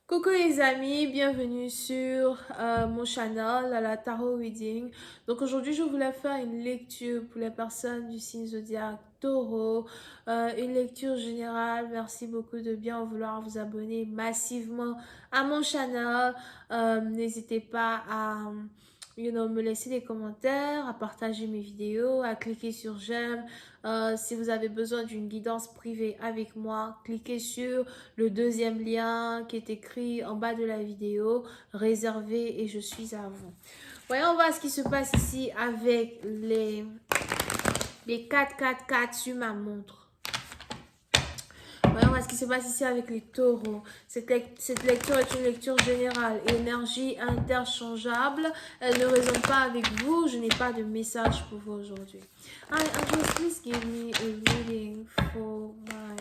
Coucou les amis, bienvenue sur mon channel, la Tarot Reading. Donc aujourd'hui, je voulais faire une lecture pour les personnes du signe zodiaque Taureau, une lecture générale. Merci beaucoup de bien vouloir vous abonner massivement à mon channel. N'hésitez pas à me laisser des commentaires, à partager mes vidéos, à cliquer sur j'aime. Si vous avez besoin d'une guidance privée avec moi, cliquez sur le deuxième lien qui est écrit en bas de la vidéo, réservé et je suis à vous. Voyons voir ce qui se passe ici avec les 4 sur ma montre. Voyons voir ce qui se passe ici avec les taureaux. Cette lecture est une lecture générale. Énergie interchangeable. Elle ne résonne pas avec vous. Je n'ai pas de message pour vous aujourd'hui. Angels, please give me a reading for my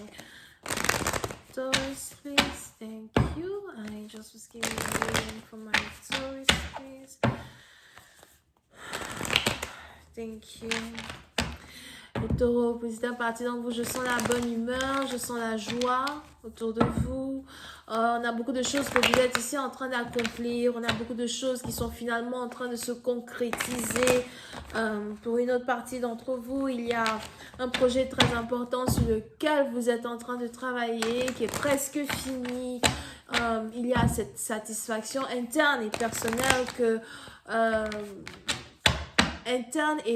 Taurus, please. Thank you. Angels, please give me a reading for my Taurus, please. Thank you. Les taureaux, vous êtes à partir d'en vous, je sens la bonne humeur, je sens la joie autour de vous. On a beaucoup de choses que vous êtes ici en train d'accomplir. On a beaucoup de choses qui sont finalement en train de se concrétiser. Pour une autre partie d'entre vous, il y a un projet très important sur lequel vous êtes en train de travailler, qui est presque fini. Il y a cette satisfaction interne et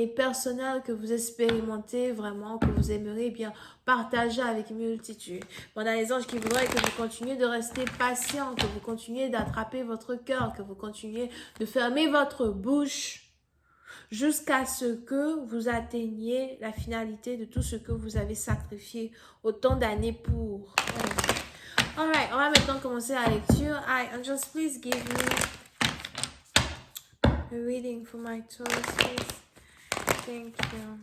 personnelle que vous expérimentez vraiment, que vous aimeriez bien partager avec une multitude. On a les anges qui voudraient que vous continuiez de rester patient, que vous continuiez d'attraper votre cœur, que vous continuiez de fermer votre bouche jusqu'à ce que vous atteigniez la finalité de tout ce que vous avez sacrifié autant d'années pour. Alright, on va maintenant commencer la lecture. Angels, please give me a reading for my Taurus, please. Thank you.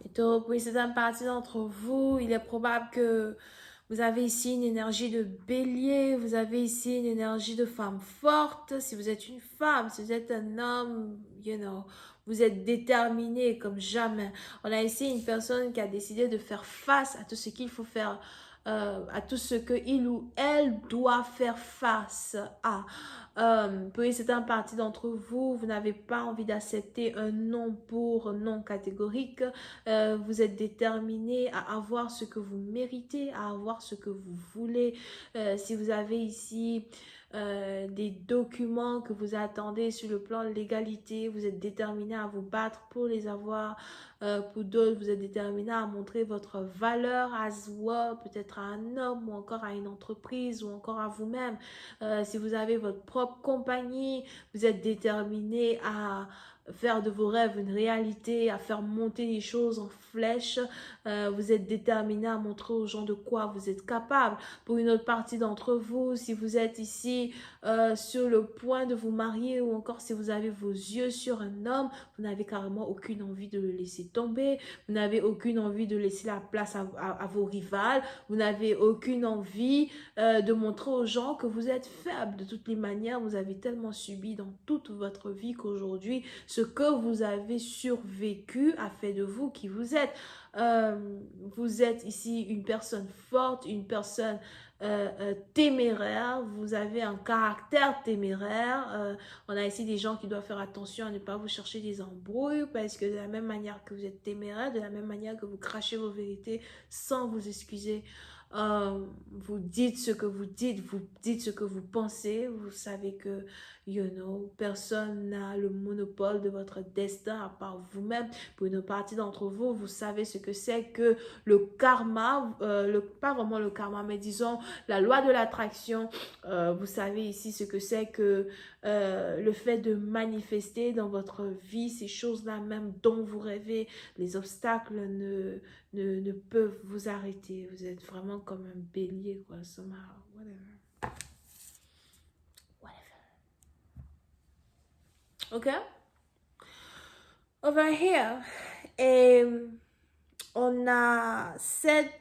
Les taureaux, pour une certaine partie d'entre vous, il est probable que vous avez ici une énergie de bélier, vous avez ici une énergie de femme forte. Si vous êtes une femme, si vous êtes un homme, vous êtes déterminé comme jamais. On a ici une personne qui a décidé de faire face à tout ce qu'il faut faire, à tout ce que il ou elle doit faire face à. Pour une certaine partie d'entre vous, vous n'avez pas envie d'accepter un non pour non catégorique. Vous êtes déterminé à avoir ce que vous méritez, à avoir ce que vous voulez. Si vous avez ici des documents que vous attendez sur le plan de l'égalité, vous êtes déterminé à vous battre pour les avoir. Pour d'autres, vous êtes déterminé à montrer votre valeur à soi, peut-être à un homme ou encore à une entreprise ou encore à vous-même. Si vous avez votre propre compagnie, vous êtes déterminé à faire de vos rêves une réalité, à faire monter les choses en flèche. Vous êtes déterminé à montrer aux gens de quoi vous êtes capable. Pour une autre partie d'entre vous, si vous êtes ici sur le point de vous marier ou encore si vous avez vos yeux sur un homme, vous n'avez carrément aucune envie de le laisser tomber. Vous n'avez aucune envie de laisser la place à vos rivales. Vous n'avez aucune envie de montrer aux gens que vous êtes faible. De toutes les manières, vous avez tellement subi dans toute votre vie qu'aujourd'hui, ce que vous avez survécu a fait de vous qui vous êtes. Vous êtes ici une personne forte, une personne téméraire, vous avez un caractère téméraire. On a ici des gens qui doivent faire attention à ne pas vous chercher des embrouilles parce que de la même manière que vous êtes téméraire, de la même manière que vous crachez vos vérités sans vous excuser, vous dites ce que vous dites ce que vous pensez, vous savez que personne n'a le monopole de votre destin à part vous-même. Pour une partie d'entre vous, vous savez ce que c'est que le karma, pas vraiment le karma, mais disons la loi de l'attraction. Vous savez ici ce que c'est que le fait de manifester dans votre vie ces choses-là même dont vous rêvez. Les obstacles ne peuvent vous arrêter. Vous êtes vraiment comme un bélier, quoi, somehow, whatever. Ok? Over here. Et on a cette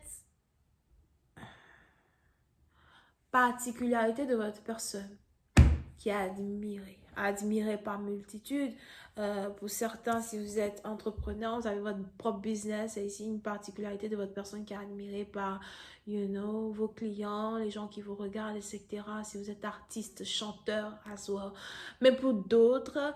particularité de votre personne qui est admirée par multitude, Pour certains, si vous êtes entrepreneur, vous avez votre propre business. Et ici, une particularité de votre personne qui est admirée par, vos clients, les gens qui vous regardent, etc. Si vous êtes artiste, chanteur, as well. Mais pour d'autres,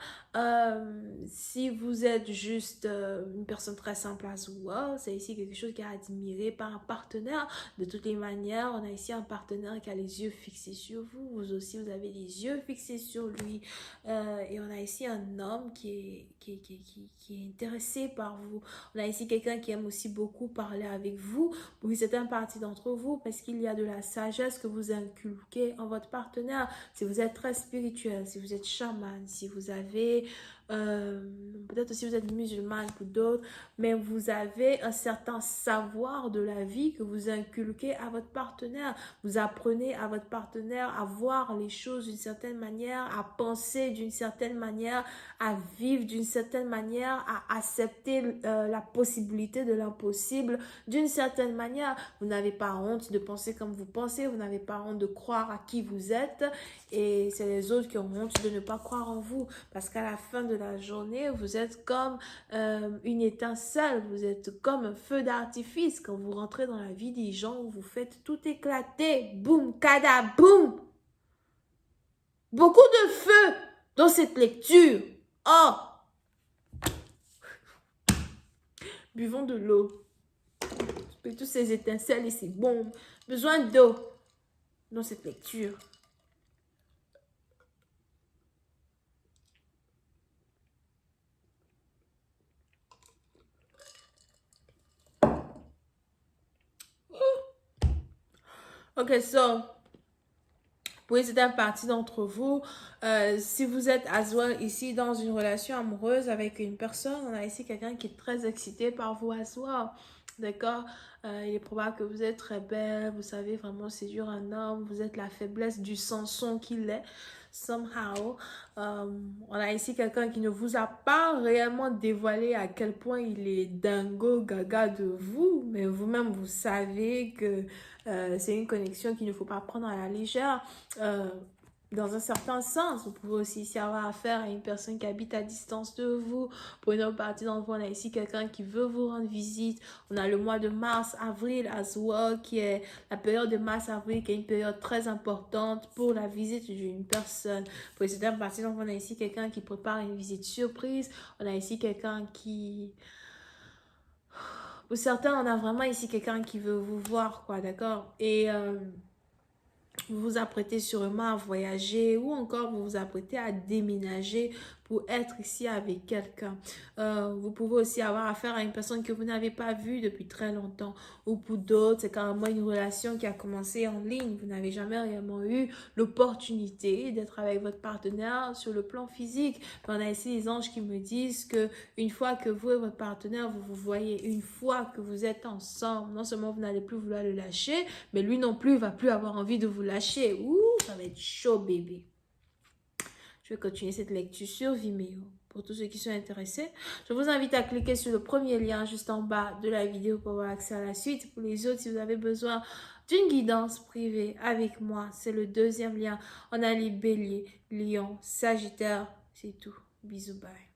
si vous êtes juste une personne très simple as well, c'est ici quelque chose qui est admiré par un partenaire. De toutes les manières, on a ici un partenaire qui a les yeux fixés sur vous. Vous aussi, vous avez les yeux fixés sur lui. Et on a ici un homme qui est intéressé par vous. On a ici quelqu'un qui aime aussi beaucoup parler avec vous. Pour certaines parties d'entre vous, parce qu'il y a de la sagesse que vous inculquez en votre partenaire. Si vous êtes très spirituel, si vous êtes chaman, si vous avez... peut-être aussi vous êtes musulman pour d'autres, mais vous avez un certain savoir de la vie que vous inculquez à votre partenaire. Vous apprenez à votre partenaire à voir les choses d'une certaine manière, à penser d'une certaine manière, à vivre d'une certaine manière, à accepter la possibilité de l'impossible d'une certaine manière. Vous n'avez pas honte de penser comme vous pensez, vous n'avez pas honte de croire à qui vous êtes, et c'est les autres qui ont honte de ne pas croire en vous, parce qu'à la fin de la journée, vous êtes comme une étincelle, vous êtes comme un feu d'artifice. Quand vous rentrez dans la vie des gens, vous faites tout éclater, boum, kada, boum. Beaucoup de feu dans cette lecture. Oh, buvons de l'eau. Toutes ces étincelles et ces bombes. Besoin d'eau dans cette lecture. Ok, so, pour certaines parties d'entre vous, si vous êtes as well ici dans une relation amoureuse avec une personne, on a ici quelqu'un qui est très excité par vous as well. D'accord? Il est probable que vous êtes très belle, vous savez vraiment séduire un homme, vous êtes la faiblesse du Samson qu'il est. Somehow, on a ici quelqu'un qui ne vous a pas réellement dévoilé à quel point il est dingo gaga de vous, mais vous-même vous savez que c'est une connexion qu'il ne faut pas prendre à la légère. Dans un certain sens, vous pouvez aussi ici avoir affaire à une personne qui habite à distance de vous. Pour une autre partie d'entre vous, on a ici quelqu'un qui veut vous rendre visite. On a le mois de mars, avril as well, qui est la période de mars-avril, qui est une période très importante pour la visite d'une personne. Pour une certaine partie d'entre vous, on a ici quelqu'un qui prépare une visite surprise. On a ici quelqu'un qui... Pour certains, on a vraiment ici quelqu'un qui veut vous voir, quoi, d'accord? Et... vous vous apprêtez sûrement à voyager ou encore vous vous apprêtez à déménager pour être ici avec quelqu'un. Vous pouvez aussi avoir affaire à une personne que vous n'avez pas vue depuis très longtemps. Ou pour d'autres, c'est carrément une relation qui a commencé en ligne. Vous n'avez jamais réellement eu l'opportunité d'être avec votre partenaire sur le plan physique. Mais on a ici les anges qui me disent que une fois que vous et votre partenaire, vous vous voyez, une fois que vous êtes ensemble, non seulement vous n'allez plus vouloir le lâcher, mais lui non plus, il va plus avoir envie de vous lâcher. Ouh, ça va être chaud, bébé. Je vais continuer cette lecture sur Vimeo. Pour tous ceux qui sont intéressés, je vous invite à cliquer sur le premier lien juste en bas de la vidéo pour avoir accès à la suite. Pour les autres, si vous avez besoin d'une guidance privée avec moi, c'est le deuxième lien. On a les béliers, lions, sagittaires, c'est tout. Bisous, bye.